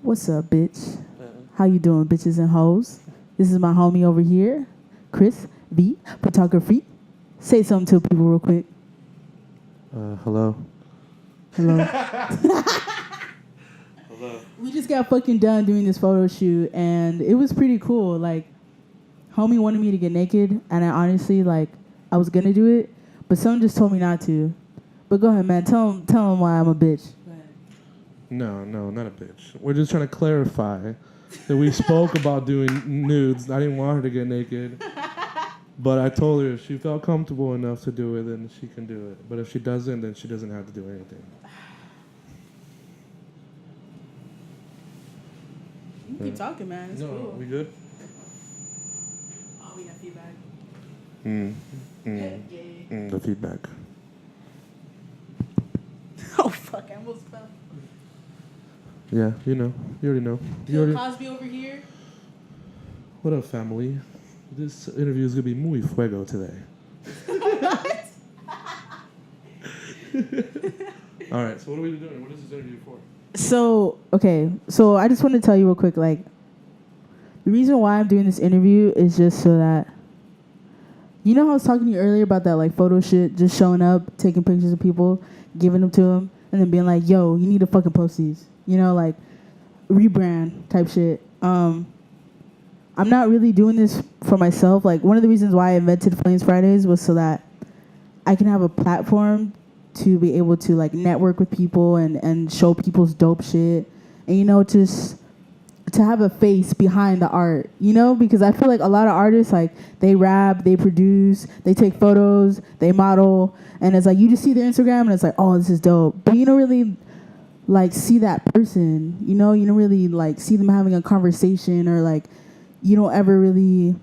What's up, bitch? How you doing, bitches and hoes? This is my homie over here, Chrisvphotography. Say something to people real quick. Hello. Hello. Hello. We just got fucking done doing this photo shoot, and it was pretty cool. Like, homie wanted me to get naked, and I honestly, like, I was gonna do it, but someone just told me not to. But go ahead, man. Tell him why I'm a bitch. Go ahead. No, not a bitch. We're just trying to clarify that we spoke about doing nudes. I didn't want her to get naked, but I told her if she felt comfortable enough to do it, then she can do it. But if she doesn't, then she doesn't have to do anything. You can keep talking, man. It's cool. We good? Oh, we got feedback. The feedback. Oh, fuck. I almost fell. Yeah, you know. You already know. Bill Cosby over here. What up, family? This interview is going to be muy fuego today. What? All right, so what are we doing? What is this interview for? So I just want to tell you real quick, like, the reason why I'm doing this interview is just so that, you know how I was talking to you earlier about that, like, photo shit, just showing up, taking pictures of people, giving them to them, and then being like, yo, you need to fucking post these, you know, like, rebrand type shit. I'm not really doing this for myself. Like, one of the reasons why I invented Flames Fridays was so that I can have a platform to be able to, like, network with people and show people's dope shit. And, you know, just to have a face behind the art, you know? Because I feel like a lot of artists, like, they rap, they produce, they take photos, they model. And it's like, you just see their Instagram and it's like, oh, this is dope. But you don't really, like, see that person, you know? You don't really, like, see them having a conversation, or, like, you don't ever really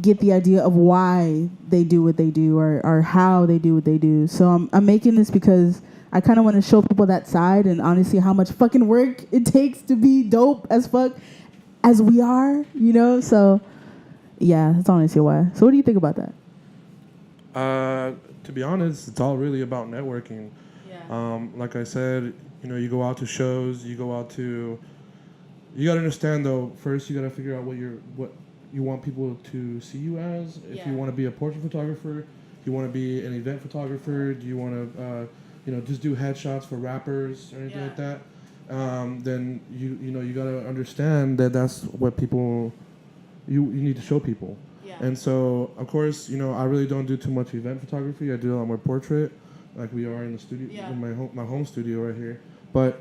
get the idea of why they do what they do, or how they do what they do. So I'm making this because I kind of want to show people that side, and honestly how much fucking work it takes to be dope as fuck as we are, you know? So yeah, that's honestly why. So what do you think about that? To be honest, it's all really about networking. Yeah. Like I said, you know, you go out to shows, you got to understand though, first you got to figure out what you want people to see you as. If you want to be a portrait photographer, you want to be an event photographer, do you want to just do headshots for rappers or anything like that, then you got to understand that that's what people you need to show people. Yeah. And so of course, you know, I really don't do too much event photography. I do a lot more portrait, like we are in the studio, in my home studio right here. But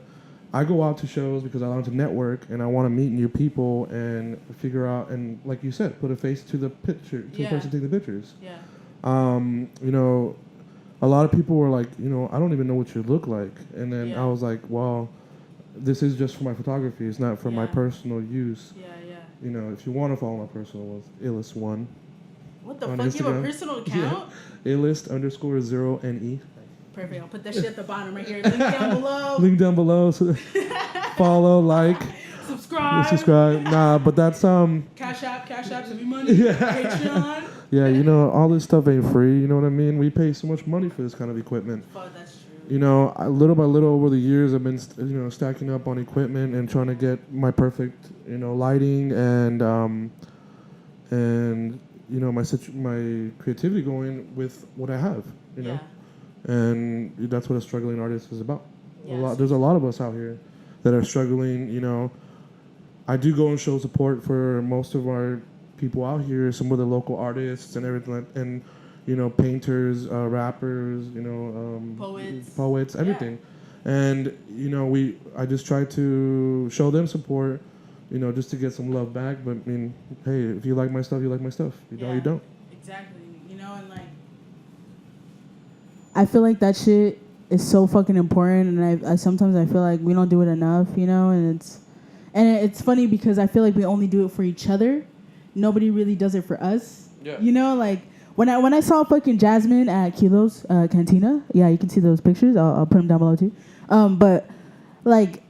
I go out to shows because I want to network and I want to meet new people and figure out, and like you said, put a face to the picture, to the person taking the pictures. Yeah. You know, a lot of people were like, you know, I don't even know what you look like. And then I was like, well, this is just for my photography. It's not for my personal use. Yeah. You know, if you want to follow my personal ones, illist1. What the fuck? Instagram. You have a personal account? Yeah. illist_0NE. Perfect. I'll put that shit at the bottom right here. Link down below. Link down below. So follow, like, subscribe. Nah, but that's Cash App, send me money. Yeah. Patreon. Yeah, you know, all this stuff ain't free. You know what I mean? We pay so much money for this kind of equipment. Fuck, that's true. You know, little by little over the years, I've been stacking up on equipment and trying to get my perfect, you know, lighting and you know, my creativity going with what I have. You know. And that's what a struggling artist is about. Yes. There's a lot of us out here that are struggling. You know, I do go and show support for most of our people out here, some of the local artists and everything, and you know, painters, rappers, you know, poets, everything. Yeah. And you know, I just try to show them support, you know, just to get some love back. But I mean, hey, if you like my stuff, you like my stuff. You don't, you don't. Exactly. You know, and like, I feel like that shit is so fucking important, and I sometimes I feel like we don't do it enough, you know, and it's funny because I feel like we only do it for each other. Nobody really does it for us. Yeah. You know, like when I saw fucking Jasmine at Kilo's Cantina, yeah, you can see those pictures. I'll put them down below too. But like,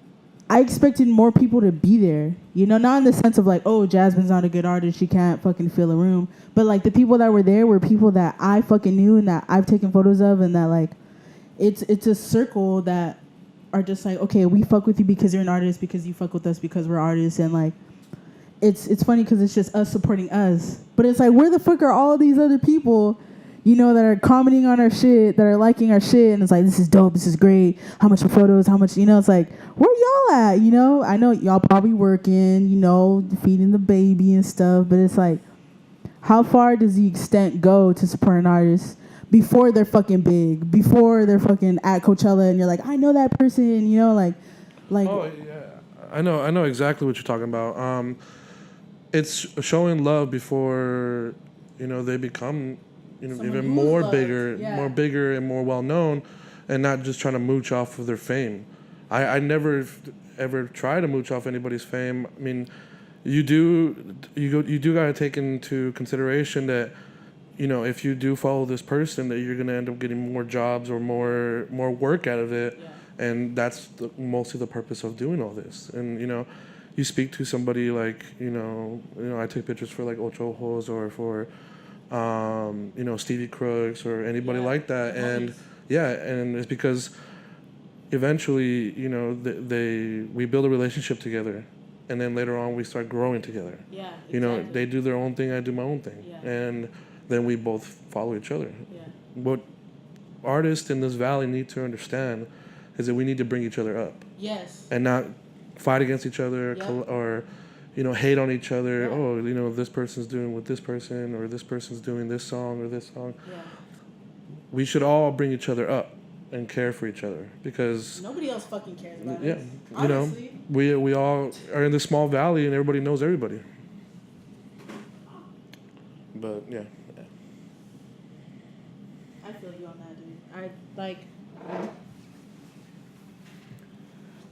I expected more people to be there, you know, not in the sense of like, oh, Jasmine's not a good artist, she can't fucking fill a room. But like the people that were there were people that I fucking knew and that I've taken photos of, and that like, it's a circle that are just like, okay, we fuck with you because you're an artist, because you fuck with us because we're artists, and like, it's funny because it's just us supporting us. But it's like, where the fuck are all these other people, you know, that are commenting on our shit, that are liking our shit, and it's like, this is dope, this is great, how much for photos, how much, you know, it's like, where y'all at, you know? I know y'all probably working, you know, feeding the baby and stuff, but it's like, how far does the extent go to support an artist before they're fucking big, before they're fucking at Coachella, and you're like, I know that person, you know, like. Oh yeah, I know exactly what you're talking about. It's showing love before, you know, they become, you know, even more bigger, more bigger and more well known, and not just trying to mooch off of their fame. I never ever try to mooch off anybody's fame. I mean, you do gotta take into consideration that, you know, if you do follow this person, that you're gonna end up getting more jobs or more work out of it, and that's mostly the purpose of doing all this. And you know, you speak to somebody like, you know, I take pictures for like Ocho Ojos or for, you know, Stevie Crooks or anybody like that, and and it's because eventually, you know, we build a relationship together, and then later on we start growing together. Yeah, exactly. You know, they do their own thing, I do my own thing, and then we both follow each other. Yeah. What artists in this valley need to understand is that we need to bring each other up. Yes. And not fight against each other or, you know, hate on each other. Yeah. Oh, you know, this person's doing with this person, or this person's doing this song or this song. Yeah. We should all bring each other up and care for each other, because nobody else fucking cares about us. You know, we all are in this small valley and everybody knows everybody. But yeah. I feel you on that, dude.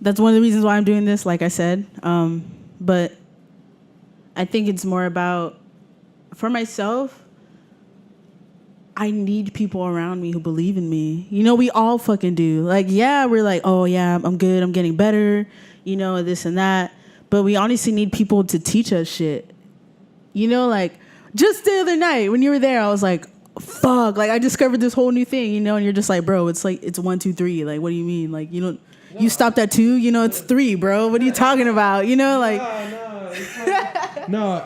That's one of the reasons why I'm doing this, like I said. But I think it's more about, for myself, I need people around me who believe in me. You know, we all fucking do. Like, yeah, we're like, oh yeah, I'm good, I'm getting better, you know, this and that. But we honestly need people to teach us shit. You know, like, just the other night when you were there, I was like, fuck, like I discovered this whole new thing, you know, and you're just like, bro, it's like, it's 1, 2, 3. Like, what do you mean? Like, you don't, you stopped at 2, you know, it's 3, bro. What are you talking about? You know, like.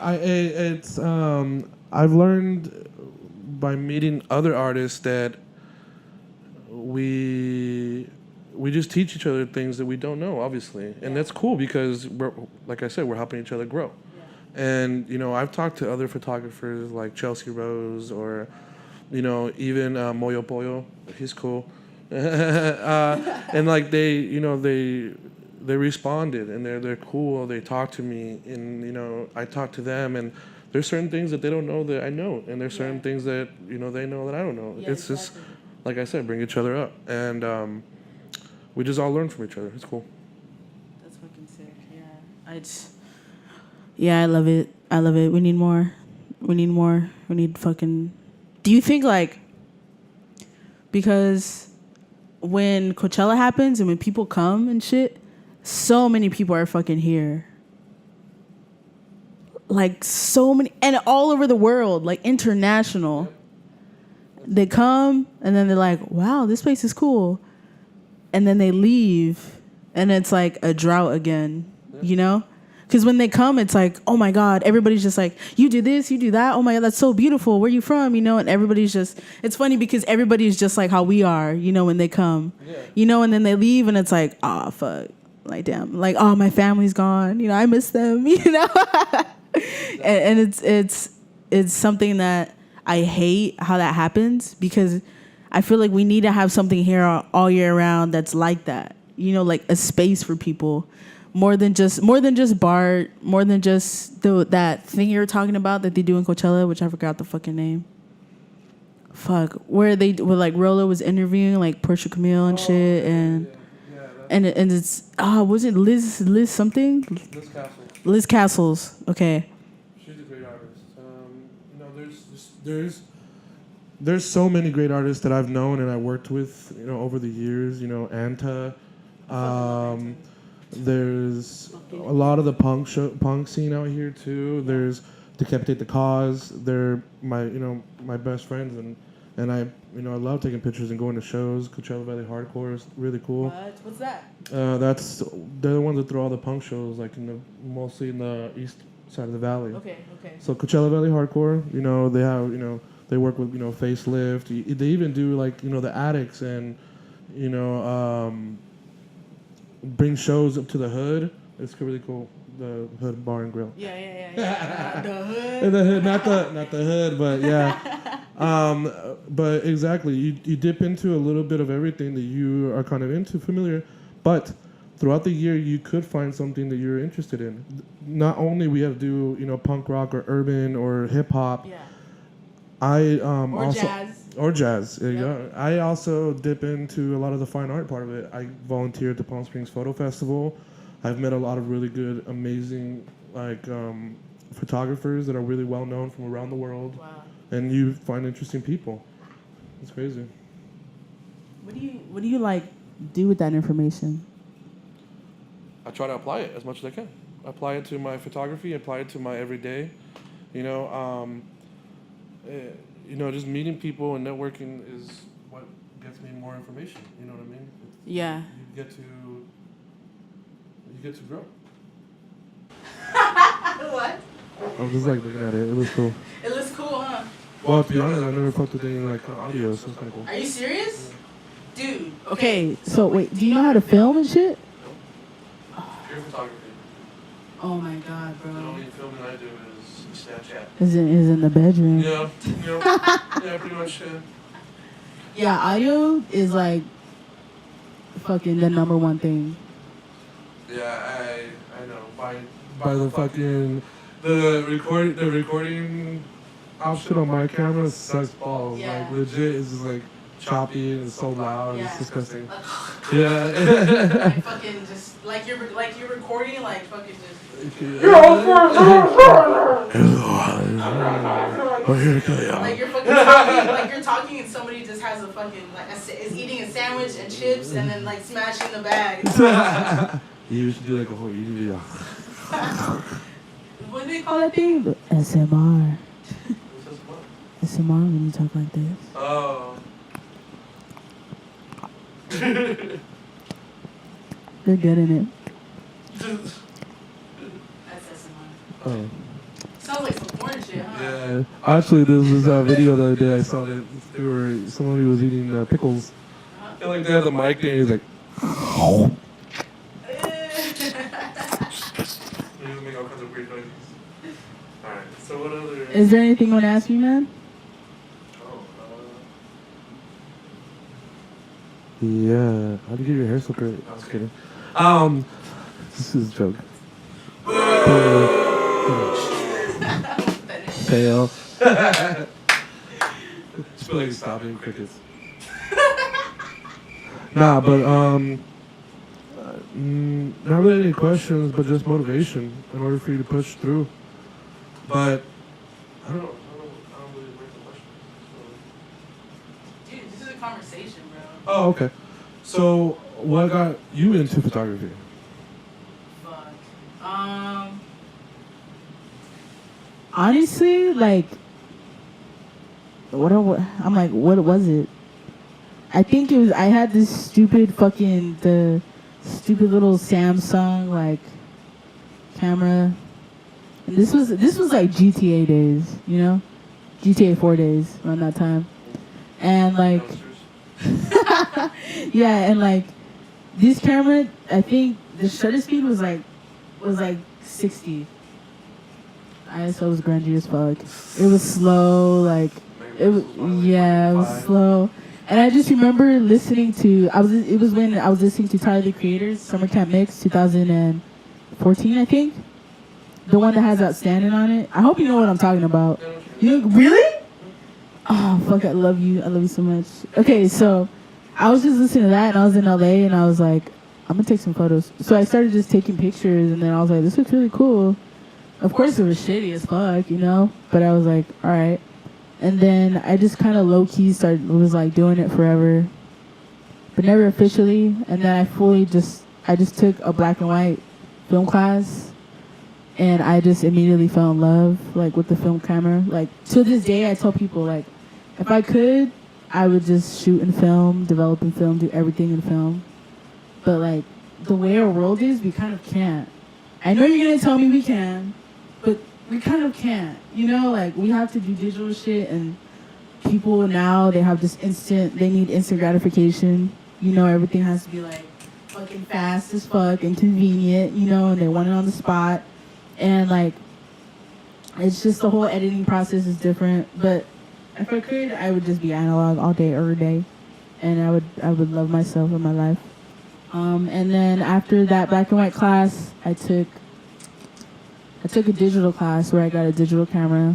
It's I've learned by meeting other artists that we just teach each other things that we don't know, obviously, and that's cool because we're, like I said, we're helping each other grow. And you know, I've talked to other photographers like Chelsea Rose, or you know, even Moyo Pollo. He's cool, and like they responded, and they're cool. They talk to me, and you know, I talk to them, and there's certain things that they don't know that I know, and there's certain things that, you know, they know that I don't know. It's just, like I said, bring each other up, and we just all learn from each other. It's cool. That's fucking sick. Yeah, I love it. I love it. We need more. We need fucking. Do you think, like, because when Coachella happens and when people come and shit, so many people are fucking here. Like, so many, and all over the world, like international. They come and then they're like, wow, this place is cool. And then they leave and it's like a drought again, you know? Because when they come, it's like, oh my God, everybody's just like, you do this, you do that. Oh my God, that's so beautiful. Where are you from? You know, and everybody's just, it's funny because everybody's just like how we are, you know, when they come, you know, and then they leave and it's like, oh, fuck. Like, damn, like, oh, my family's gone. You know, I miss them, you know? and it's something that I hate how that happens, because I feel like we need to have something here all year round that's like that. You know, like a space for people, more than just Bart, more than just that thing you were talking about that they do in Coachella, which I forgot the fucking name. Fuck, where like Rolo was interviewing like Portia Camille and shit, and it's was it Liz something? Liz Castles. Liz Castles. Okay. She's a great artist. You know, there's so many great artists that I've known and I worked with, you know, over the years. You know, Anta. There's a lot of the punk scene out here too. There's Decapitate the Cause. They're my best friends, and And I love taking pictures and going to shows. Coachella Valley Hardcore is really cool. What's that? They're the ones that throw all the punk shows, like mostly in the east side of the valley. Okay. So Coachella Valley Hardcore, they have, they work with, Facelift. They even do like, the Addicts and, bring shows up to the Hood. It's really cool. The Hood Bar and Grill. Yeah. The Hood. The Hood, not the Hood, but yeah. But exactly, you dip into a little bit of everything that you are kind of familiar, but throughout the year you could find something that you're interested in. Not only we have to do punk rock or urban or hip hop. Yeah. Or jazz. There you go. I also dip into a lot of the fine art part of it. I volunteer at the Palm Springs Photo Festival. I've met a lot of really good, amazing, photographers that are really well known from around the world. Wow. And you find interesting people. It's crazy. What do you do with that information? I try to apply it as much as I can. Apply it to my photography. Apply it to my everyday. Just meeting people and networking is what gets me more information. You know what I mean? Yeah. You get to grow. What? I was just looking at it. It was cool. It looks cool, huh? Well, to be honest, I never fucked with any audio, so it's kind of cool. Are you serious? Yeah. Dude. Okay, so wait, do you know how to film and shit? Pure photography. Oh my god, bro. The only filming I do is Snapchat. Is in the bedroom. Yeah. Yeah, pretty much. Yeah, audio is fucking the number one thing. Yeah, I know. By the fucking the recording option on my camera sucks balls. Yeah. Legit, it's just choppy and it's so loud. Yeah. It's disgusting. Yeah. Fucking just you're recording fucking just. You're fucking you're talking and somebody just has a fucking is eating a sandwich and chips and then smashing the bag. You should do a whole video. What do they call that thing? SMR. SMR when you talk like this. Oh. They're good in it. That's SMR. Oh. Sounds like some porn shit, huh? Yeah. Actually, there was a video the other day I saw that somebody was eating pickles. And they had the mic there and he's like. So what other... Is there anything you want to ask me, man? Yeah. How do you get your hair so great? I was kidding. This is a joke. Pale. Just stopping crickets. Nah, but not really any questions, but just motivation in order for you to push through. But I don't really break the question. Dude, this is a conversation, bro. Oh, okay. So, what got you into photography? Fuck. Honestly, what was it? I think it was. I had this stupid the stupid little Samsung camera. And this was GTA days, GTA 4 days around that time, and yeah, and this camera, I think the shutter speed was 60. ISO was grungy as fuck. It was slow, it was slow. And I just remember listening to it was when I was listening to Tyler the Creator's Summer Camp Mix 2014, I think. The one that has Outstanding on it. I hope you know what I'm talking about. You really? Oh fuck! I love you. I love you so much. Okay, so I was just listening to that, and I was in LA, and I was like, I'm gonna take some photos. So I started just taking pictures, and then I was like, this looks really cool. Of course, it was shitty as fuck, But I was like, all right. And then I just kind of low key was doing it forever, but never officially. And then I just took a black and white film class. And I just immediately fell in love, with the film camera. To this day, I tell people, if I could I would just shoot and film, develop and film, do everything in film. But like the way our world is, we kind of can't. I know you're gonna tell me we can, but we kind of can't. You know, like we have to do digital shit, and people now they have they need instant gratification. You know, everything has to be like fucking fast as fuck and convenient. You know, and they want it on the spot, and like it's just the whole editing process is different. But if I could, I would just be analog all day, every day, and I would love myself in my life. And then after that black and white class, I took a digital class where I got a digital camera.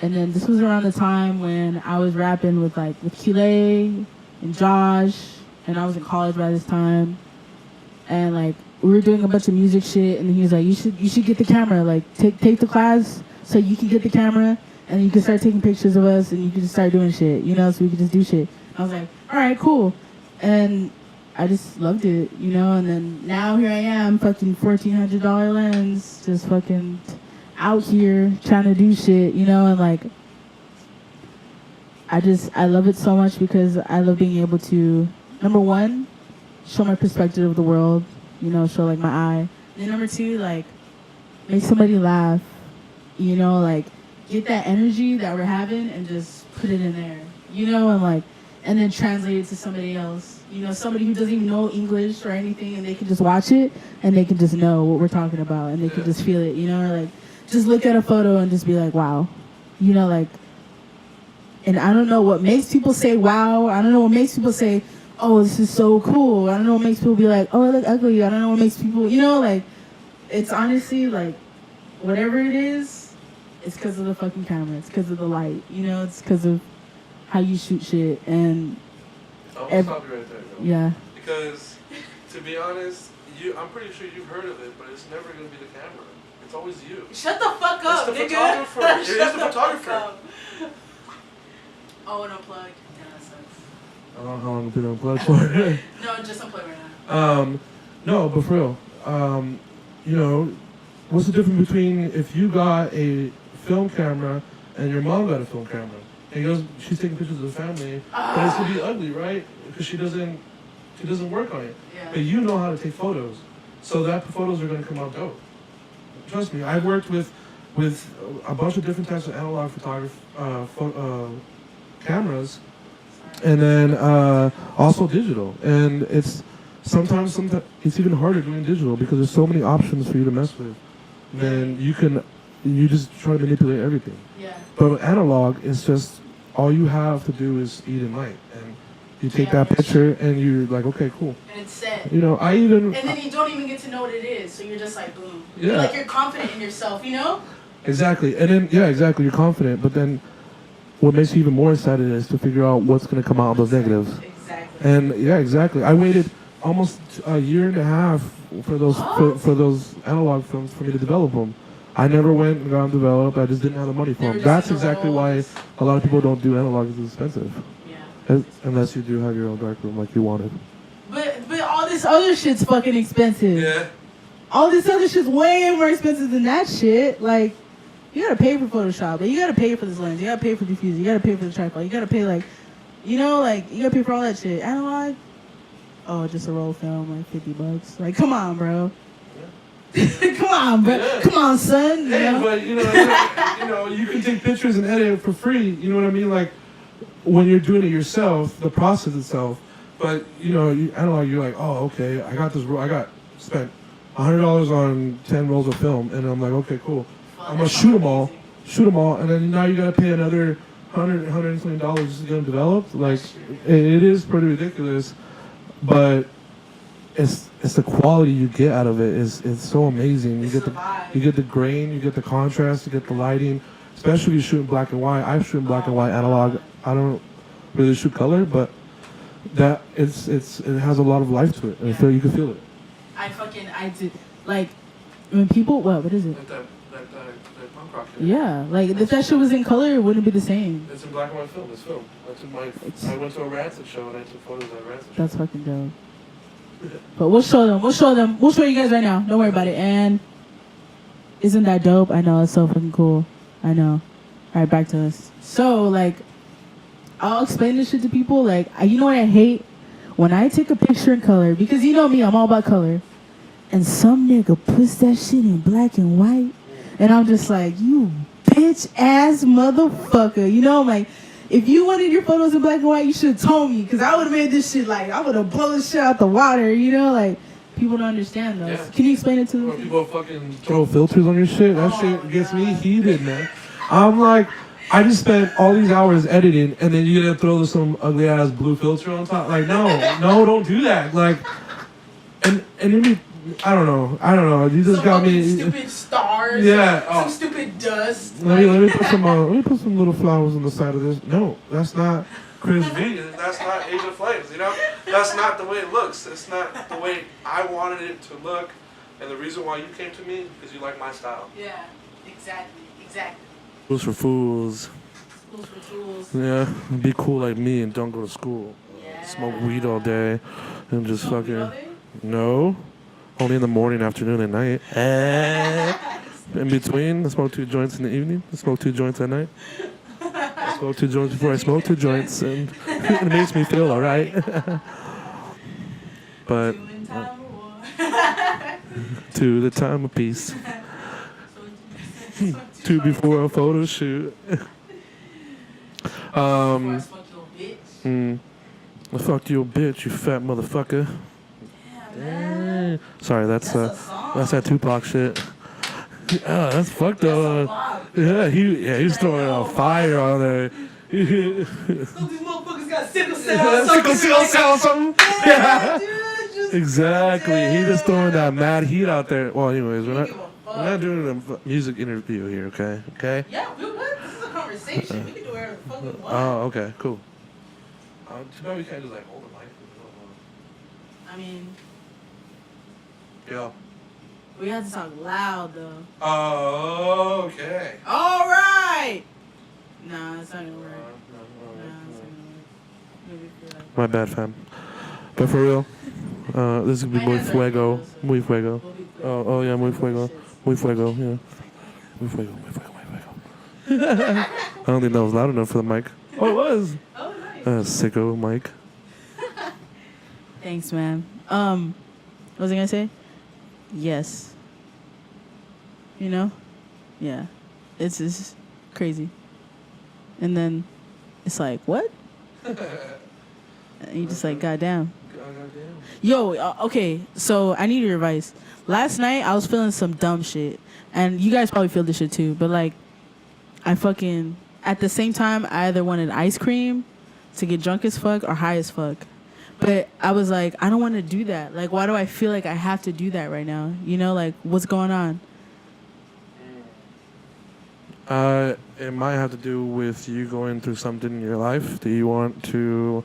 And then this was around the time when I was rapping with Kile and Josh, and I was in college by this time. And like we were doing a bunch of music shit, and he was like, you should get the camera, like take the class so you can get the camera, and you can start taking pictures of us, and you can just start doing shit, you know, so we can just do shit. I was like, all right, cool. And I just loved it, you know, and then now here I am, fucking $1,400 lens, just fucking out here trying to do shit, you know, and like, I love it so much because I love being able to, number one, show my perspective of the world, you know, show like my eye. And then number two, like, make somebody laugh, you know, like, get that energy that we're having and just put it in there, you know, and like, and then translate it to somebody else. You know, somebody who doesn't even know English or anything, and they can just watch it, and they can just know what we're talking about, and they can just feel it, you know, or like, just look at a photo and just be like, wow. You know, like, and I don't know what makes people say, wow. I don't know what makes people say, oh, this is so cool. I don't know what makes people be like, oh, I look ugly. I don't know what makes people, you know, like, it's honestly, like, whatever it is, it's because of the fucking camera. It's because of the light, you know, it's because of how you shoot shit, and I'll stop you right there, girl. Yeah. Because, to be honest, I'm pretty sure you've heard of it, but it's never going to be the camera. It's always you. Shut the fuck up, it's the nigga. photographer. It is the photographer. Oh, and unplug. Yeah, that sucks. I don't know how long we've been unplugged for. No, just unplug right now. No, but for real, you know, what's the difference between if you got a film camera and your mom got a film camera? And she's taking pictures of the family, but it's gonna be ugly, right? Because she doesn't work on it. Yeah. But you know how to take photos, so that photos are gonna come out dope. Trust me, I've worked with a bunch of different types of analog cameras, and then also digital. And it's sometimes it's even harder doing digital because there's so many options for you to mess with. Then you just try to manipulate everything. Yeah. But analog is just all you have to do is eat and light, and you take that picture and you're like, okay, cool. And it's set. You know, and then you don't even get to know what it is, so you're just like, boom. Yeah. You're confident in yourself, you know? Exactly. And then exactly, you're confident, but then what makes you even more excited is to figure out what's going to come out of those negatives. Exactly. And exactly. I waited almost a year and a half for those for those analog films for me to develop them. I never went and got them developed. I just didn't have the money for them. That's exactly why a lot of people don't do analog. It's expensive. Yeah. Unless you do have your own darkroom like you wanted. But all this other shit's fucking expensive. Yeah. All this other shit's way more expensive than that shit. Like, you gotta pay for Photoshop. Like, you gotta pay for this lens. You gotta pay for diffuser. You gotta pay for the tripod. You gotta pay you gotta pay for all that shit. Analog? Oh, just a roll film, like $50. Like, come on, bro. Come on, bro. Yeah. Come on, son. Hey, but you know, you can take pictures and edit it for free. You know what I mean? Like when you're doing it yourself, the process itself. But you know, analog, you're like, oh, okay, I got this. I got spent $100 on 10 rolls of film, and I'm like, okay, cool. I'm gonna shoot them all, and then now you gotta pay another $120 just to get them developed. Like, it is pretty ridiculous, but it's the quality you get out of it is so amazing. You get the grain, you get the contrast, you get the lighting. Especially if you shoot in black and white. I shoot in black and white analog. I don't really shoot color, but that it has a lot of life to it, and you can feel it. I did like when people what is it? Like that punk rock. Yeah, like if that shit was in color, it wouldn't be the same. It's in black and white film. It's film. I went to a Rancid show and I took photos at Rancid show. That's fucking dope. But we'll show them. We'll show you guys right now. Don't worry about it. And isn't that dope? I know, it's so fucking cool. I know. All right, back to us. So, like, I'll explain this shit to people. Like, you know what I hate? When I take a picture in color, because you know me, I'm all about color. And some nigga puts that shit in black and white. And I'm just like, you bitch ass motherfucker. You know, like, if you wanted your photos in black and white, you should have told me. Because I would have made this shit, like, I would have blown this shit out the water, you know? Like, people don't understand those. Yeah. Can you explain it to them? People fucking throw filters on your shit. That shit gets me heated, man. I'm like, I just spent all these hours editing, and then you're gonna throw some ugly ass blue filter on top. Like, no, don't do that. Like, and maybe I don't know. You just got me. Stupid stars. Yeah. Some stupid dust. Let me put some little flowers on the side of this. No, that's not Chrisvphotography. That's not Age of Flames. You know, that's not the way it looks. It's not the way I wanted it to look. And the reason why you came to me is because you like my style. Yeah. Exactly. Fools for fools. Fools for tools. Yeah, be cool like me and don't go to school. Yeah. Smoke weed all day and just Smoke fucking. weed all day? No, only in the morning, afternoon, and night. In between, I smoke 2 joints in the evening. I smoke 2 joints at night. I smoke 2 joints before I smoke 2 joints, and it makes me feel alright. But to the time of peace. 2 before a photo shoot. I fucked your bitch, you fat motherfucker. Yeah, sorry, that's that Tupac shit. Yeah, that's fucked up. Yeah, he was throwing a fire on there. These motherfuckers got sickle cell. Sickle cell or something. Yeah. Dude, Exactly. He just throwing that mad heat out there. Well, anyways, we're not doing a music interview here, okay? Okay? Yeah, what? This is a conversation. We can do whatever the fuck we want. Oh, okay, cool. Too bad we can't just like hold the mic. I mean, Yeah. we have to talk loud though. Oh, okay. All right. Nah, it's not gonna work. My bad, fam. But for real, this is gonna be muy fuego. Muy fuego. Oh yeah, muy fuego. Muy fuego, yeah. Muy fuego, muy fuego, muy fuego. I don't think that was loud enough for the mic. Oh, it was. Oh, nice. Sicko mic. Thanks, man. What was I gonna say? Yes. You know? Yeah. It's just crazy. And then it's like, what? And you just like, goddamn. Yo, okay, so I need your advice. Last night, I was feeling some dumb shit. And you guys probably feel this shit too. But like, at the same time, I either wanted ice cream to get drunk as fuck or high as fuck. But I was like, I don't want to do that. Like, why do I feel like I have to do that right now? You know, like, what's going on? It might have to do with you going through something in your life that you want to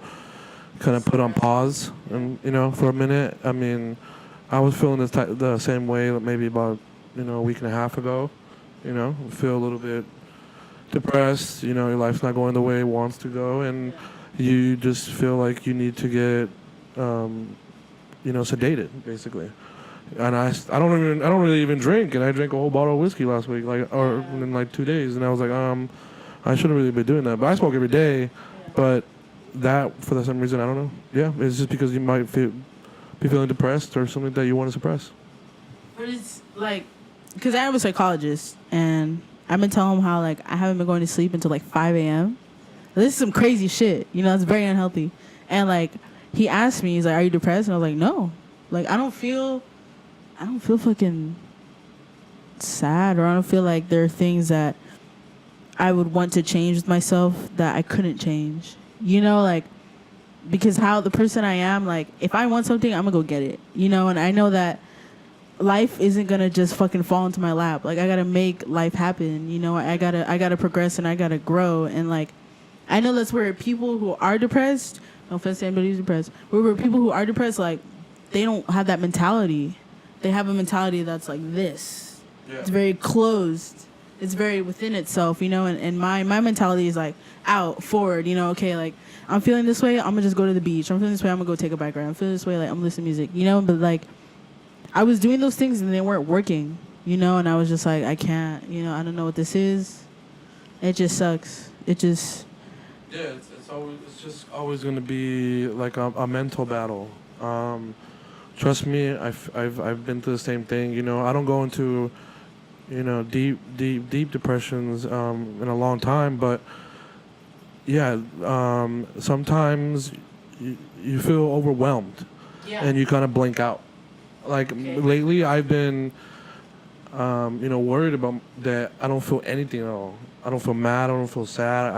kind of put on pause, and for a minute. I mean, I was feeling the same way maybe about a week and a half ago. Feel a little bit depressed. Your life's not going the way it wants to go, and you just feel like you need to get sedated, basically. And I don't really even drink, and I drank a whole bottle of whiskey last week, in like 2 days, and I was like, I shouldn't really be doing that, but I smoke every day, but that for some reason, I don't know. Yeah, it's just because you might be feeling depressed or something that you want to suppress. But it's like, because I have a psychologist, and I've been telling him how like I haven't been going to sleep until like 5 a.m. This is some crazy shit, it's very unhealthy. And like he asked me, he's like, "Are you depressed?" And I was like, "No, like I don't feel fucking sad, or I don't feel like there are things that I would want to change with myself that I couldn't change." Like, because how the person I am, like, if I want something, I'm gonna go get it, and I know that life isn't gonna just fucking fall into my lap. Like, I gotta make life happen, I gotta progress, and I gotta grow. And like, I know that's where people who are depressed, no offense to anybody who's depressed, where people who are depressed, like, they don't have that mentality. They have a mentality that's like this. Yeah. It's very closed. It's very within itself, and my mentality is like out, forward, okay, like I'm feeling this way, I'm gonna just go to the beach. I'm feeling this way, I'm gonna go take a bike ride. I'm feeling this way, like I'm listening to music, but like I was doing those things and they weren't working, and I was just like, I can't, I don't know what this is. It just sucks. It just... Yeah, it's It's just always gonna be like a mental battle. Trust me, I've been through the same thing. You know, I don't go into deep depressions in a long time, but yeah, sometimes you feel overwhelmed and you kind of blink out. Like lately, I've been worried about that. I don't feel anything at all. I don't feel mad. I don't feel sad.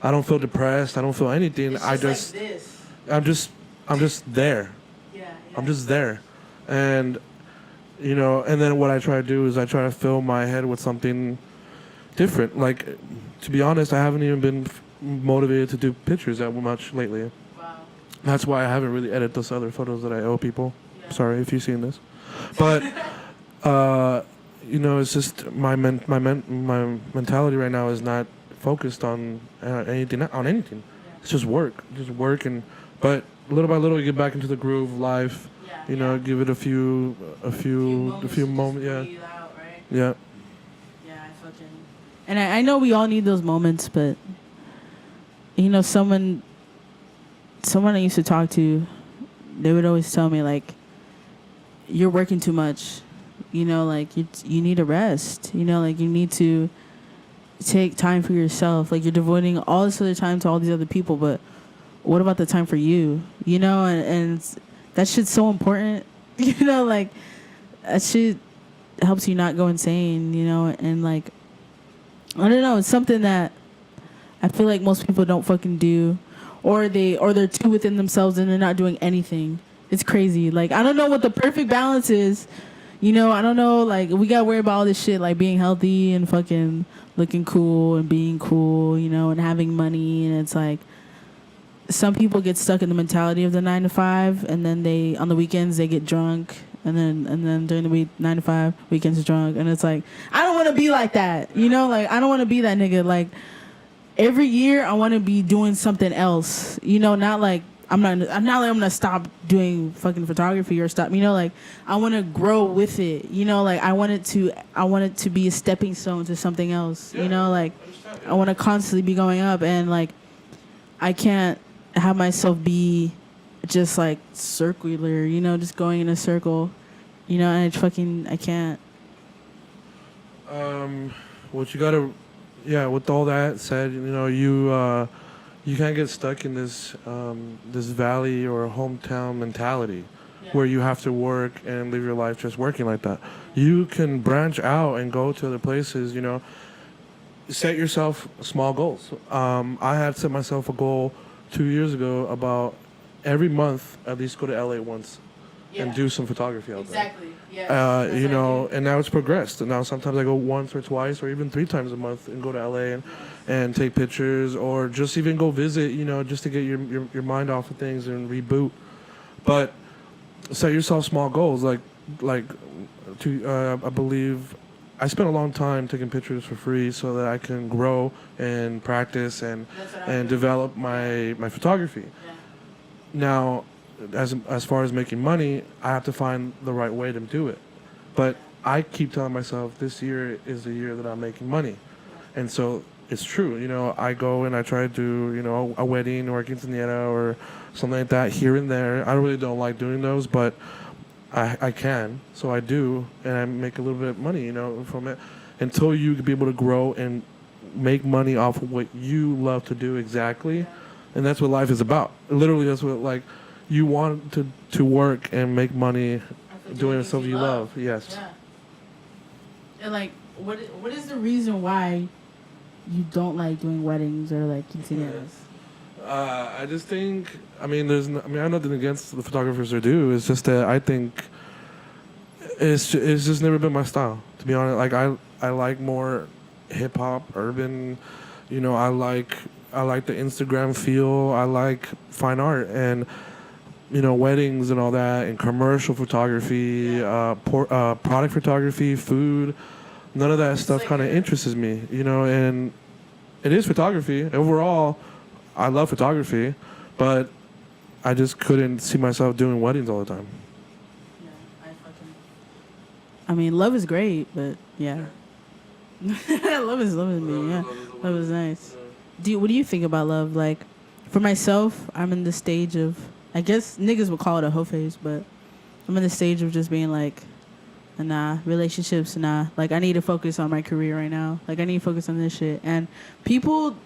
I don't feel depressed. I don't feel anything. It's I just just, like this. I'm just there. Yeah. I'm just there, and and then what I try to do is I try to fill my head with something different. Like, to be honest, I haven't even been motivated to do pictures that much lately. Wow. That's why I haven't really edited those other photos that I owe people. Sorry if you've seen this, but it's just my mentality right now is not focused on anything. It's just work, but little by little you get back into the groove of life. Give it a few moments. Yeah. Out, right? Yeah. Yeah, I fucking. And I know we all need those moments, but someone I used to talk to, they would always tell me like, you're working too much. Like you need a rest. Like you need to take time for yourself. Like you're devoting all this other time to all these other people, but what about the time for you? And that shit's so important. Like that shit helps you not go insane. And like I don't know, it's something that I feel like most people don't fucking do, or they're too within themselves and they're not doing anything. It's crazy. Like I don't know what the perfect balance is. I don't know, like, we gotta worry about all this shit, like being healthy and fucking looking cool and being cool, and having money. And it's like, some people get stuck in the mentality of the 9 to 5, and then on the weekends, they get drunk. And then during the week, 9 to 5, weekends drunk. And it's like, I don't want to be like that. Like, I don't want to be that nigga. Like, every year, I want to be doing something else. Not like, I'm gonna stop doing fucking photography or stop. Like I want to grow with it. Like I want it to be a stepping stone to something else. Like I want to constantly be going up, and like I can't have myself be just like circular. Just going in a circle. And I can't. What you gotta, with all that said, you can't get stuck in this valley or hometown mentality where you have to work and live your life just working like that. You can branch out and go to other places, set yourself small goals. I had set myself a goal 2 years ago about every month at least go to LA once and do some photography out there. Exactly. Yeah. And now it's progressed. And now sometimes I go once or twice or even 3 times a month and go to LA and take pictures, or just even go visit, just to get your mind off of things and reboot. But set yourself small goals. I believe I spent a long time taking pictures for free so that I can grow and practice and develop my photography. Yeah. Now, as far as making money, I have to find the right way to do it. But I keep telling myself this year is the year that I'm making money. And so it's true. I go and I try to do, a wedding or a quinceañera or something like that here and there. I really don't like doing those, but I can. So I do, and I make a little bit of money, from it, until you can be able to grow and make money off of what you love to do exactly. And that's what life is about. Literally, that's what, like, you want to work and make money doing stuff you love. Yes. Yeah. And like, what is the reason why you don't like doing weddings or like quinceañeras? I just think, I have nothing against the photographers who do. It's just that I think it's just never been my style, to be honest. Like I like more hip hop, urban. I like the Instagram feel. I like fine art and weddings and all that, and commercial photography, product photography, food. None of that stuff kind of interests me, and it is photography. Overall, I love photography, but I just couldn't see myself doing weddings all the time. Yeah, love is great, but yeah. love is me, yeah. Love is nice. what do you think about love? Like, for myself, I'm in the stage of, I guess niggas would call it a hoe phase, but I'm in the stage of just being like, nah, relationships, nah. Like, I need to focus on my career right now. Like, I need to focus on this shit. And people,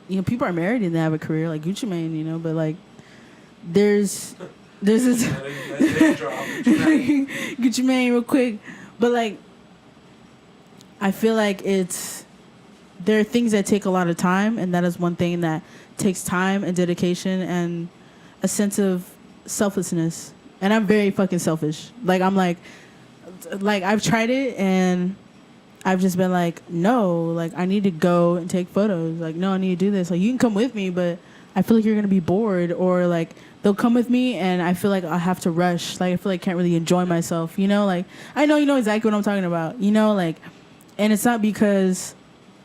people are married and they have a career, like Gucci Mane, but like, there's this Gucci Mane real quick, but like, I feel like there are things that take a lot of time, and that is one thing that takes time and dedication and a sense of selflessness. And I'm very fucking selfish. Like, I'm like I've tried it and I've just been like, no, like, I need to go and take photos. Like, no, I need to do this. Like, you can come with me, but I feel like you're going to be bored. Or like, they'll come with me and I feel like I have to rush. Like, I feel like I can't really enjoy myself, Like, I know you know exactly what I'm talking about, like, and it's not because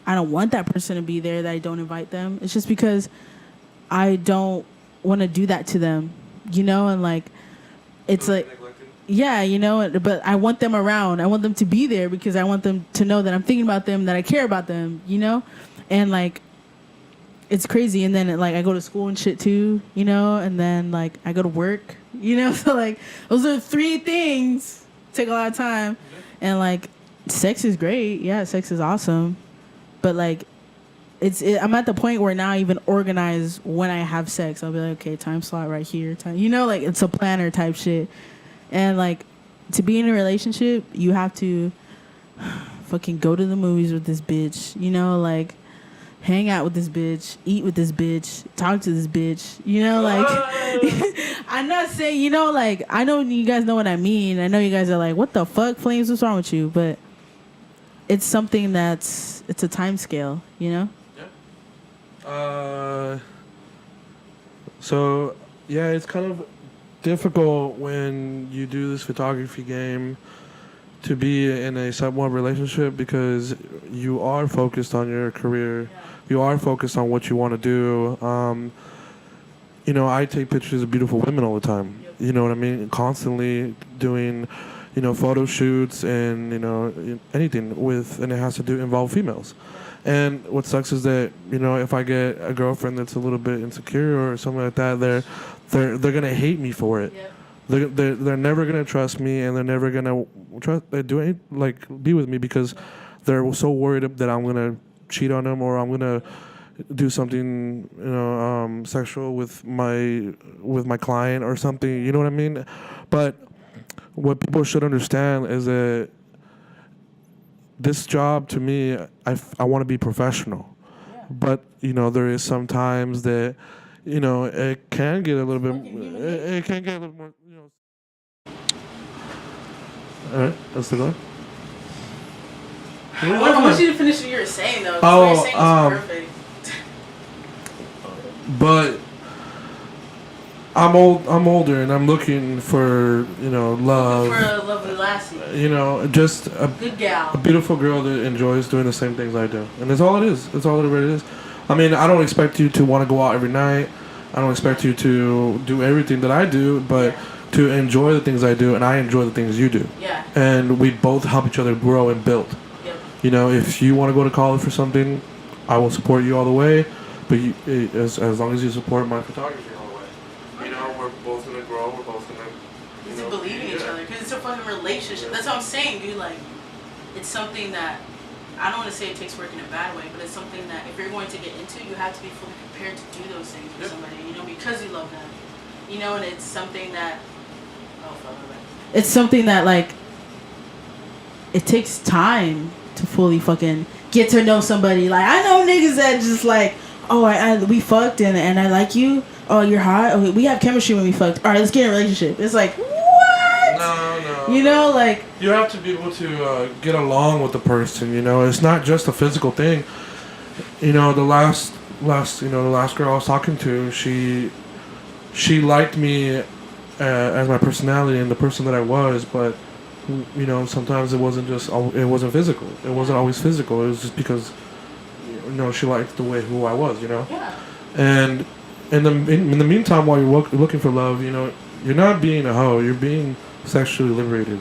I don't want that person to be there that I don't invite them. It's just because I don't want to do that to them, and like, it's like, yeah, but I want them around. I want them to be there because I want them to know that I'm thinking about them, that I care about them, and like, it's crazy. And then like, I go to school and shit too, and then like, I go to work, so like, those are 3 things take a lot of time. And like, sex is great. Yeah, sex is awesome. But like, I'm at the point where now I even organize when I have sex. I'll be like, okay, time slot right here. Like, it's a planner type shit. And like, to be in a relationship, you have to fucking go to the movies with this bitch. Like, hang out with this bitch, eat with this bitch, talk to this bitch. Like, I'm not saying, like, I know you guys know what I mean. I know you guys are like, what the fuck, Flames? What's wrong with you? But it's something it's a time scale, Yeah. So, yeah, it's kind of difficult when you do this photography game to be in a somewhat relationship because you are focused on your career. Yeah. You are focused on what you want to do. I take pictures of beautiful women all the time. Yep. You know what I mean? Constantly doing, photo shoots and, anything and it has to involve females. And what sucks is that, if I get a girlfriend that's a little bit insecure or something like that, they're gonna hate me for it. Yep. They're never gonna trust me, and they're never gonna be with me because they're so worried that I'm gonna cheat on them or I'm gonna do something sexual with my client or something. You know what I mean? But what people should understand is that this job, to me, I want to be professional. Yeah. But, there is sometimes that, it can get a little bit... It can get a little more, All right, that's the go. I want you to finish what you were saying, though. What you were saying was perfect. But I'm older, and I'm looking for, love. For a lovely lassie. Just a good gal. A beautiful girl that enjoys doing the same things I do. And that's all it is. That's all it really is. I mean, I don't expect you to want to go out every night. I don't expect you to do everything that I do, but to enjoy the things I do, and I enjoy the things you do. Yeah. And we both help each other grow and build. Yep. If you want to go to college for something, I will support you all the way. But as long as you support my photography all the way, we're both gonna grow. We're both gonna believe in each other because it's a fucking relationship. That's what I'm saying, dude. Like, it's something that I don't want to say it takes work in a bad way, but it's something that if you're going to get into, you have to be fully prepared to do those things with somebody. Because you love them. And it's something that. It's something that like. It takes time to fully fucking get to know somebody. Like, I know niggas that just like. Oh, we fucked and I like you. Oh, you're hot. Okay, we have chemistry when we fucked. All right, let's get in a relationship. It's like, what? No. Like, you have to be able to get along with the person. It's not just a physical thing. The last girl I was talking to, she liked me as my personality and the person that I was, but sometimes it wasn't physical. It wasn't always physical. It was just because. She liked the way who I was, Yeah. And in the meantime, while you're looking for love, you're not being a hoe. You're being sexually liberated.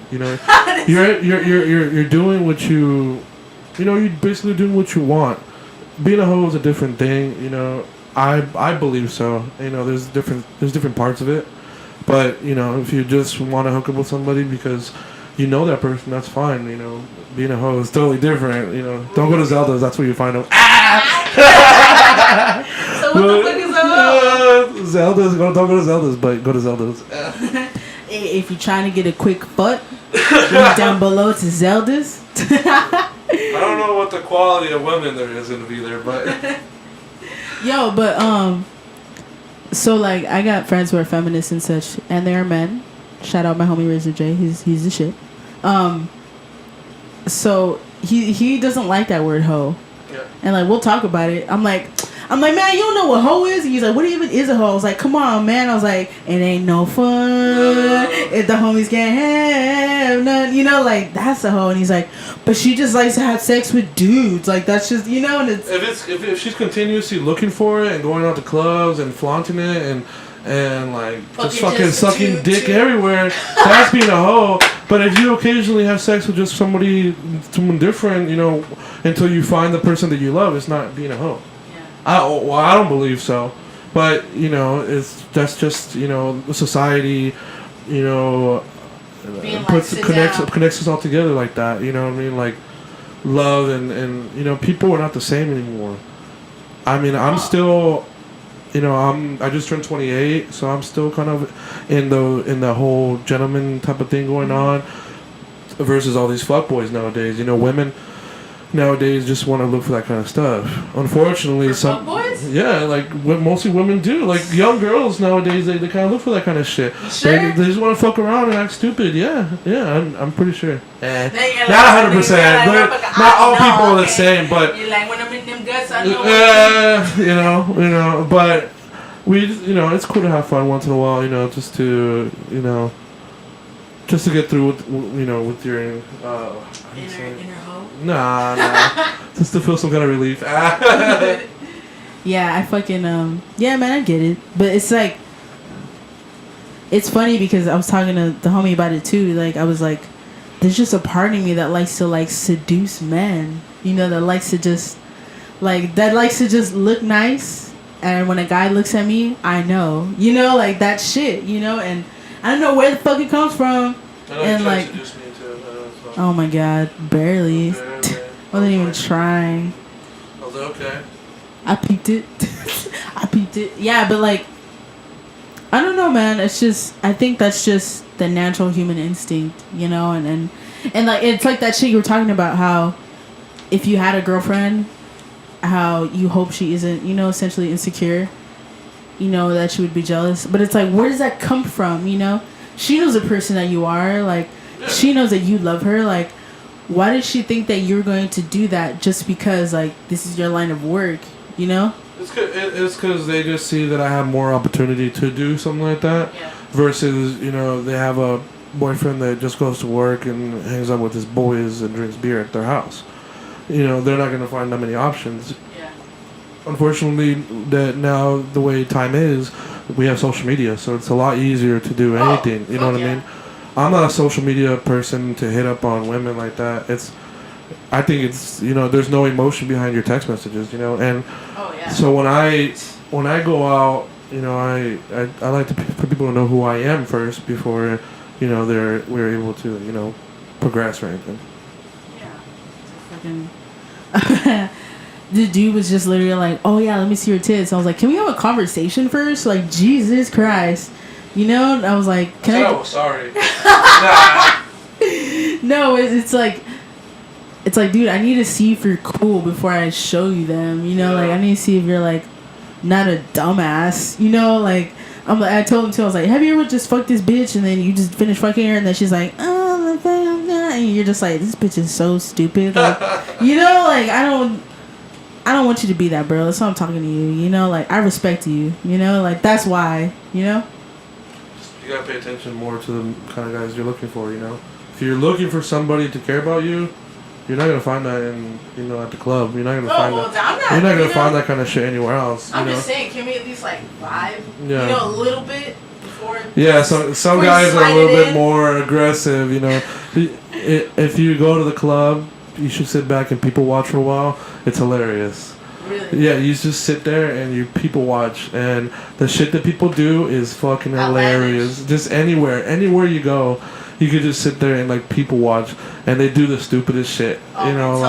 You're doing what you're basically doing what you want. being a hoe is a different thing. You know, I believe so. You know, there's different parts of it, but you know, if you just want to hook up with somebody because you know that person, that's fine. You know, being a hoe is totally different. You know, don't go to Zelda's. That's where you find them. So what the fuck is a hoe? Zelda's. Don't go to Zelda's, but go to Zelda's. If you're trying to get a quick butt, link down below to Zelda's. I don't know what the quality of women there is gonna be there, but yo, but so like I got friends who are feminists and such, and they are men. Shout out my homie Razor J. He's the shit. So he doesn't like that word hoe. Yeah. And like we'll talk about it. I'm like, man, you don't know what hoe is? He's like, what even is a hoe? I was like, come on, man. I was like, it ain't no fun if the homies can't have none. You know, like that's a hoe. And he's like, but she just likes to have sex with dudes. Like that's just, you know. And it's if she's continuously looking for it and going out to clubs and flaunting it and like just fucking sucking dick everywhere, that's being a hoe. But if you occasionally have sex with just someone different, you know, until you find the person that you love, it's not being a hoe. I don't believe so, but you know, that's just, you know, society, you know, connects us all together like that. You know what I mean? Like love and you know, people are not the same anymore. I mean, I'm still, you know, I just turned 28, so I'm still kind of in the whole gentleman type of thing going on, versus all these fuckboys nowadays. You know, women nowadays just want to look for that kind of stuff. Unfortunately, some boys? Yeah, like mostly women do. Like young girls nowadays, they kind of look for that kind of shit. Sure? They just want to fuck around and act stupid. Yeah, I'm pretty sure. Not 100%, but not all people are the same. But you like when I'm in them guts, I know. you know, but you know, it's cool to have fun once in a while. You know, just to get through with, you know, with your inner hoe. Nah, just to feel some kind of relief. Yeah, I fucking yeah, man, I get it, but it's like, it's funny because I was talking to the homie about it too. Like I was like, there's just a part of me that likes to like seduce men, you know, that likes to just look nice, and when a guy looks at me, I know, you know, like that shit, you know, and I don't know where the fuck it comes from. And like, oh my god, barely. Wasn't even trying. Was it okay? I peeped it. Yeah, but like, I don't know, man. It's just, I think that's just the natural human instinct, you know, and like, it's like that shit you were talking about, how if you had a girlfriend, how you hope she isn't, you know, essentially insecure, you know, that she would be jealous. But it's like, where does that come from, you know? She knows the person that you are, like, she knows that you love her, like, why did she think that you're going to do that just because, like, this is your line of work, you know? It's because they just see that I have more opportunity to do something like that, versus, you know, they have a boyfriend that just goes to work and hangs out with his boys and drinks beer at their house. You know, they're not going to find that many options. Yeah. Unfortunately, that now the way time is, we have social media, so it's a lot easier to do anything. You know what I mean? I'm not a social media person to hit up on women like that. I think it's, you know, there's no emotion behind your text messages, you know, and so when I go out, you know, I like for people to know who I am first before, you know, we're able to, you know, progress or anything. Yeah. The dude was just literally like, oh yeah, let me see your tits. I was like, can we have a conversation first? Like, Jesus Christ. You know? And I was like, Oh, sorry. No, it's like, dude, I need to see if you're cool before I show you them. You know, like, I need to see if you're like not a dumbass. You know, like, I told him too, I was like, have you ever just fucked this bitch and then you just finish fucking her and then she's like, oh, and you're just like, this bitch is so stupid. Like, you know, like, I don't want you to be that, bro. That's why I'm talking to you. You know, like, I respect you. You know, like, that's why. You know. You gotta pay attention more to the kind of guys you're looking for. You know, if you're looking for somebody to care about you, you're not gonna find that in, you know, at the club. You're not gonna find that. You're not gonna find that kind of shit anywhere else. I'm just saying, can we at least like vibe? Yeah. You know, a little bit before. Yeah, some guys are a little bit more aggressive. You know, if you go to the club, you should sit back and people watch for a while. It's hilarious. Really? Yeah, you just sit there and you people watch, and the shit that people do is fucking hilarious. Just anywhere you go, you could just sit there and like people watch, and they do the stupidest shit. You know,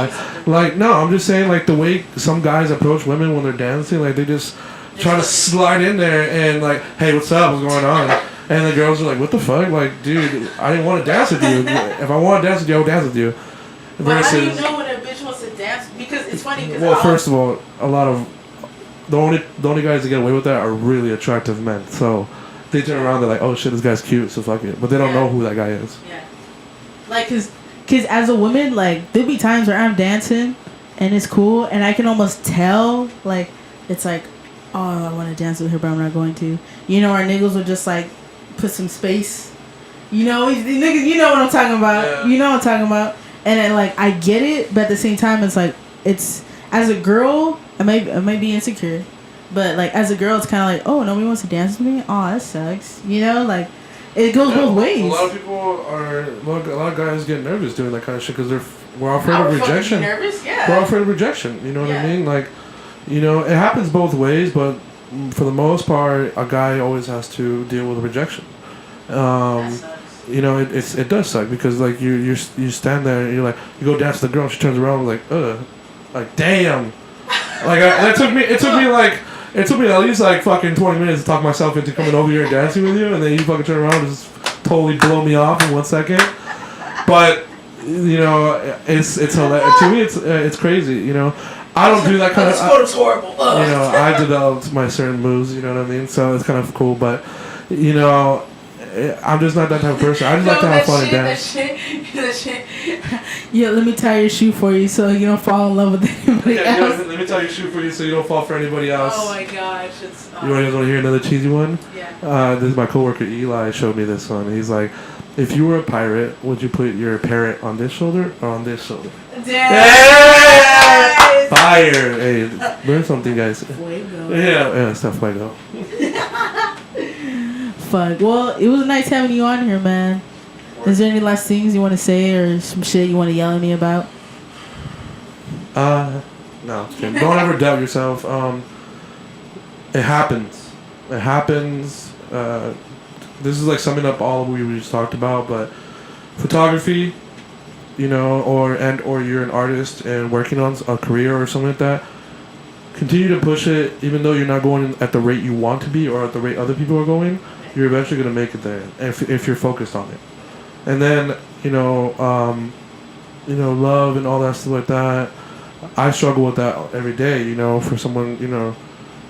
like no, I'm just saying like the way some guys approach women when they're dancing, like they just try to slide in there and like, hey, what's up? What's going on? And the girls are like, what the fuck? Like, dude, I didn't want to dance with you. If I want to dance with you, I would dance with you. But how do you know when a bitch wants to dance? Because it's funny. Well, first of all, a lot of the only guys that get away with that are really attractive men. So they turn around, they're like, oh shit, this guy's cute, so fuck it. But they don't know who that guy is. Yeah. Like, cause as a woman, like there'll be times where I'm dancing and it's cool, and I can almost tell, like, it's like, oh, I want to dance with her, but I'm not going to. You know, our niggas will just like put some space. You know, niggas, you know what I'm talking about. Yeah. You know what I'm talking about. And then, like, I get it, but at the same time, it's like, it's, as a girl, I may be insecure, but like as a girl, it's kind of like, oh, nobody wants to dance with me. Oh, that sucks. You know, like it goes both ways. A lot of people are, a lot of guys get nervous doing that kind of shit because we're afraid of rejection. Nervous? Yeah. We're afraid of rejection. You know what I mean? Like, you know, it happens both ways, but for the most part, a guy always has to deal with rejection. That sucks. You know, it does suck because like you stand there and you're like, you go dance with the girl, and she turns around and like, like damn, like it took me at least like fucking 20 minutes to talk myself into coming over here and dancing with you, and then you fucking turn around and just totally blow me off in 1 second. But you know, it's hilarious. To me, it's crazy. You know, I don't do that kind of. This photo's horrible. You know, I developed my certain moves. You know what I mean? So it's kind of cool, but you know. I'm just not that type of person. I just like to have fun and dance. That shit. Yeah, let me tie your shoe for you so you don't fall in love with anybody else. Let me tie your shoe for you so you don't fall for anybody else. Oh my gosh. You guys want to hear another cheesy one? Yeah. This is my coworker Eli showed me this one. He's like, if you were a pirate, would you put your parrot on this shoulder or on this shoulder? Damn. Fire! Hey, learn something, guys. Fuego. Yeah, stuff fuego. Fuck. Well, it was nice having you on here, man. Is there any last things you want to say or some shit you want to yell at me about? No. Don't ever doubt yourself. It happens. It happens. This is like summing up all we just talked about, but photography, you know, or you're an artist and working on a career or something like that. Continue to push it, even though you're not going at the rate you want to be or at the rate other people are going. You're eventually gonna make it there if you're focused on it. And then love and all that stuff like that. I struggle with that every day. You know, for someone, you know,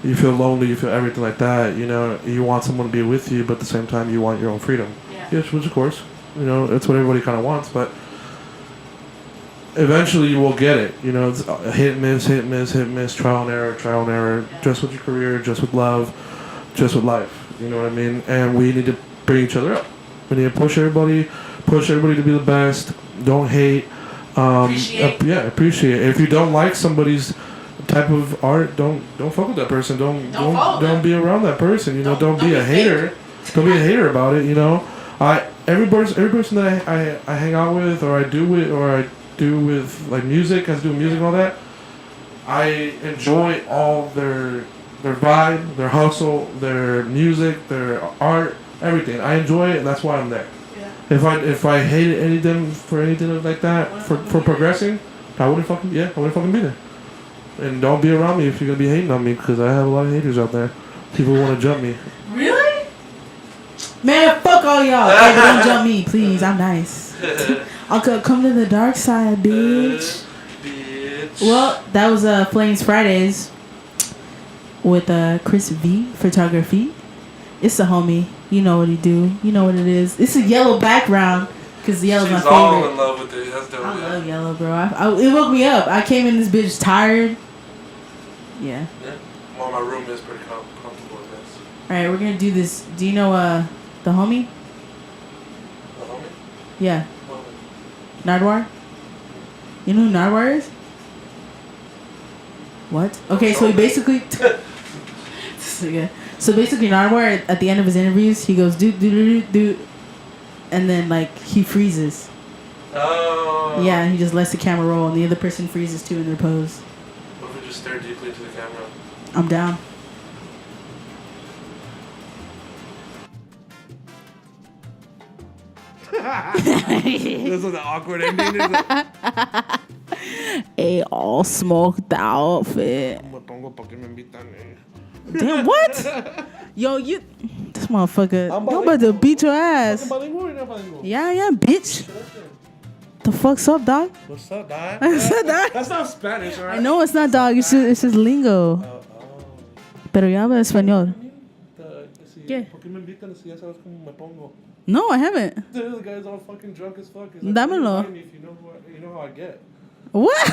you feel lonely, you feel everything like that. You know, you want someone to be with you, but at the same time, you want your own freedom. Yeah. Yes, which of course, you know, that's what everybody kind of wants, but. Eventually you will get it. You know, it's hit, miss, trial and error. Yeah. Just with your career, just with love, just with life. You know what I mean? And we need to bring each other up. We need to push everybody to be the best. Don't hate. Appreciate. Appreciate. If you don't like somebody's type of art, don't fuck with that person. Don't be around that person. You know, don't be a hater. Don't be a hater about it. You know, every person that I hang out with or I do with like music, has to do with music and all that. I enjoy all their vibe, their hustle, their music, their art, everything. I enjoy it, and that's why I'm there. Yeah. If I hated anything like that for progressing, I wouldn't fucking be there. And don't be around me if you're gonna be hating on me, because I have a lot of haters out there. People want to jump me. Really? Man, fuck all y'all. Hey, don't jump me, please. I'm nice. I'll come to the dark side, bitch. Well, that was Flames Fridays with Chrisvphotography. It's a homie. You know what he do. You know what it is. It's a yellow background because yellow's my favorite. She's all in love with it. That's dope. I love yellow, bro. It woke me up. I came in this bitch tired. Yeah. Well, my room is pretty comfortable with this. All right, we're gonna do this. Do you know the homie? The homie? Yeah. Nardwar? You know who Nardwar is? What? Okay, so he basically... So basically Nardwar, at the end of his interviews, he goes, do, and then, like, he freezes. Oh. Yeah, he just lets the camera roll, and the other person freezes, too, in their pose. What if it just stare deeply into the camera. I'm down. This is an awkward ending. A all smoked outfit. Damn, what? Yo, you. This motherfucker. I'm about to beat your ass. Yeah, bitch. The fuck's up, dog? What's up, dog? That's not Spanish, right? I know it's not dog. It's just lingo. Pero yo hablo español. ¿Qué? ¿Por qué me invitan si ya sabes cómo me pongo? No, I haven't. Dude, the guy's all fucking drunk as fuck. Dámelo. You know how I get. What?